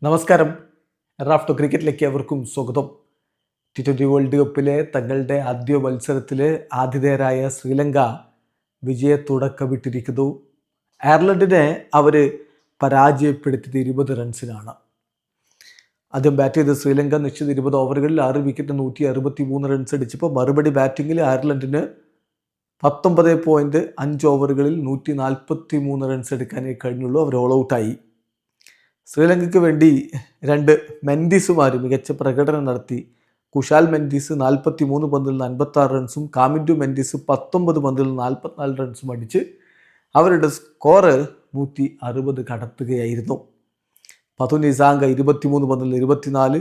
നമസ്കാരം. റാഫ്റ്റോ ക്രിക്കറ്റിലേക്ക് അവർക്കും സ്വാഗതം. T20 വേൾഡ് കപ്പിലെ തങ്ങളുടെ ആദ്യ മത്സരത്തിൽ ആതിഥേയരായ ശ്രീലങ്ക വിജയത്തുടക്കമിട്ടിരിക്കുന്നു. അയർലൻഡിനെ അവർ പരാജയപ്പെടുത്തിയത് 20 റൺസിനാണ്. ആദ്യം ബാറ്റ് ചെയ്ത ശ്രീലങ്ക നിശ്ചിത 20 ഓവറുകളിൽ 6 വിക്കറ്റ് 163 റൺസ് അടിച്ചപ്പോൾ മറുപടി ബാറ്റിങ്ങിൽ അയർലൻഡിന് 19.5 ഓവറുകളിൽ 143 റൺസ് എടുക്കാനേ കഴിഞ്ഞുള്ളൂ. അവർ ഓൾ ഔട്ടായി. ശ്രീലങ്കയ്ക്ക് വേണ്ടി രണ്ട് മെൻഡിസുമാർ മികച്ച പ്രകടനം നടത്തി. കുശാൽ മെൻഡിസ് 43 പന്തിൽ 56 റൺസും കാമിൻഡു മെൻഡിസ് 19 പന്തിൽ 44 റൺസും അടിച്ച് അവരുടെ സ്കോറ് 160 കടത്തുകയായിരുന്നു. പതു നിസാങ്ക 23 പന്തിൽ 24,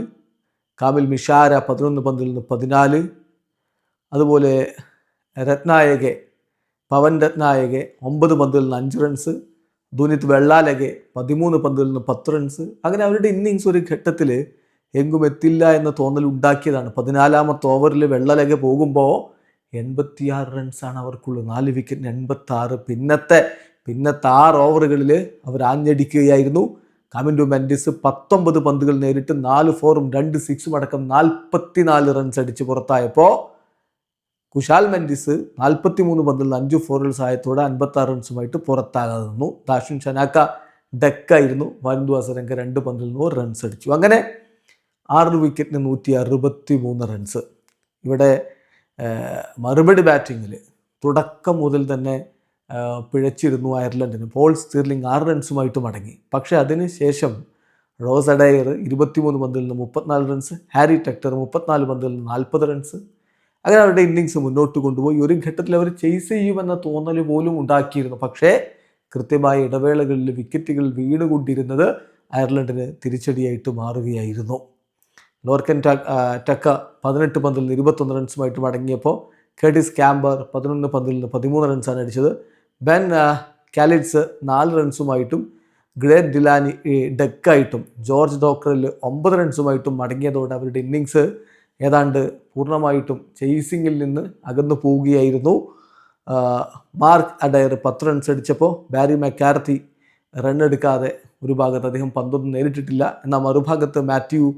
കാമിൽ മിഷാര 11 പന്തിൽ 14, അതുപോലെ പവൻ രത്നായകെ 9 പന്തിൽ 5 റൺസ്, ദുനിത് വെള്ളാലകെ 13 പന്തിൽ 10 റൺസ്. അങ്ങനെ അവരുടെ ഇന്നിങ്സ് ഒരു ഘട്ടത്തിൽ എങ്ങും എത്തില്ല എന്ന തോന്നൽ ഉണ്ടാക്കിയതാണ്. 14ാമത്തെ ഓവറിൽ വെള്ളലകെ പോകുമ്പോൾ 86 റൺസാണ് അവർക്കുള്ളത്. 4 വിക്കറ്റിന് 86. പിന്നത്തെ 6 ഓവറുകളിൽ അവർ ആഞ്ഞടിക്കുകയായിരുന്നു. കാമിൻഡു മെൻഡിസ് 19 പന്തുകൾ നേരിട്ട് 4 4ഉം 2 6ഉം അടക്കം 44 റൺസ് അടിച്ച് പുറത്തായപ്പോൾ കുശാൽ മെൻഡിസ് 43 പന്തിൽ 5 4 സഹായത്തോടെ 56 റൺസുമായിട്ട് പുറത്താകാതെ നിന്നു. ദാഷുൻ ഷനാക്ക ഡെക്കായിരുന്നു. വാനിന്ദു ഹസരംഗ 2 പന്തിൽ 100 റൺസ് അടിച്ചു. അങ്ങനെ 6 വിക്കറ്റിന് 163 റൺസ്. ഇവിടെ മറുപടി ബാറ്റിങ്ങിൽ തുടക്കം മുതൽ തന്നെ പിഴച്ചിരുന്നു അയർലൻഡിന്. പോൾ സ്റ്റീർലിംഗ് 6 റൺസുമായിട്ട് മടങ്ങി. പക്ഷേ അതിനുശേഷം റോസ് അഡയർ 23 പന്തിൽ 34 റൺസ്, ഹാരി ടെക്ടർ 34 പന്തിൽ 40 റൺസ്. അങ്ങനെ അവരുടെ ഇന്നിങ്സ് മുന്നോട്ട് കൊണ്ടുപോയി. ഒരു ഘട്ടത്തിൽ അവർ ചേസ് ചെയ്യുമെന്ന തോന്നൽ പോലും ഉണ്ടാക്കിയിരുന്നു. പക്ഷേ കൃത്യമായ ഇടവേളകളിൽ വിക്കറ്റുകൾ വീണുകൊണ്ടിരുന്നത് അയർലൻഡിന് തിരിച്ചടിയായിട്ട് മാറുകയായിരുന്നു. ലോർക്കൻ ടക്ക 18 പന്തിൽ 21 റൺസുമായിട്ട് മടങ്ങിയപ്പോൾ കെർട്ടിസ് ക്യാമ്പർ 11 പന്തിൽ 13 റൺസാണ് അടിച്ചത്. ബെൻ കാലിഡ്സ് 4 റൺസുമായിട്ടും ഗ്രേറ്റ് ഡിലാനി ഡെക്കായിട്ടും ജോർജ് ഡോക്കറിൽ 9 റൺസുമായിട്ടും മടങ്ങിയതോടെ അവരുടെ ഇന്നിങ്സ് ഏതാണ്ട് പൂർണ്ണമായിട്ടും ചേസിങ്ങിൽ നിന്ന് അകന്നു പോവുകയായിരുന്നു. മാർക്ക് അഡയർ 10 റൺസ് അടിച്ചപ്പോൾ ബാരി മെക്കാർത്തി റണ്ണെടുക്കാതെ ഒരു ഭാഗത്ത് അദ്ദേഹം പന്തൊന്നും നേരിട്ടിട്ടില്ല. എന്നാൽ മറുഭാഗത്ത് മാത്യു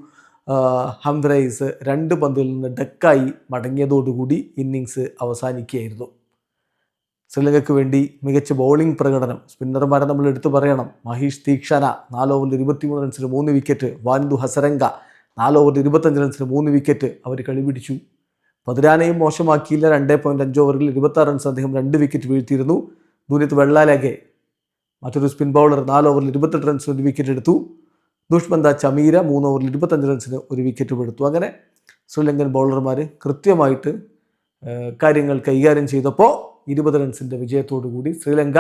ഹംബ്രൈസ് 2 പന്തിൽ നിന്ന് ഡെക്കായി മടങ്ങിയതോടുകൂടി ഇന്നിങ്സ് അവസാനിക്കുകയായിരുന്നു. ശ്രീലങ്കയ്ക്ക് വേണ്ടി മികച്ച ബൗളിംഗ് പ്രകടനം സ്പിന്നർമാരെ നമ്മൾ എടുത്തു പറയണം. മഹീഷ് തീക്ഷണ 4 ഓവറിൽ 23 റൺസിന് 3 വിക്കറ്റ്. വാനിന്ദു ഹസരംഗ 4 ഓവറിൽ 25 റൺസിന് 3 വിക്കറ്റ്. അവർ കളി പിടിച്ചു. പതിരാനെയും മോശമാക്കിയില്ല. 2.5 ഓവറിൽ 26 റൺസ് അദ്ദേഹം 2 വിക്കറ്റ് വീഴ്ത്തിയിരുന്നു. ദുനിത് വെള്ളാലകെ മറ്റൊരു സ്പിൻ ബൗളർ 4 ഓവറിൽ 28 റൺസിന് 1 വിക്കറ്റ് എടുത്തു. ദുഷ്മന്ത ചമീര 3 ഓവറിൽ 25 റൺസിന് 1 വിക്കറ്റ് എടുത്തു. അങ്ങനെ ശ്രീലങ്കൻ ബൗളർമാർ കൃത്യമായിട്ട് കാര്യങ്ങൾ കൈകാര്യം ചെയ്തപ്പോൾ 20 റൺസിൻ്റെ വിജയത്തോടുകൂടി ശ്രീലങ്ക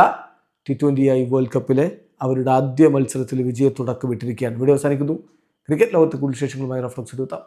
T20 വേൾഡ് കപ്പിലെ അവരുടെ ആദ്യ മത്സരത്തിൽ വിജയത്തുടക്കമിട്ടിരിക്കുകയാണ്. വീഡിയോ അവസാനിക്കുന്നു. ക്രിക്കറ്റ് ലോകത്തെ കൂടുതൽ വിശേഷങ്ങളുമായി റഫറൻസ് എടുത്താം.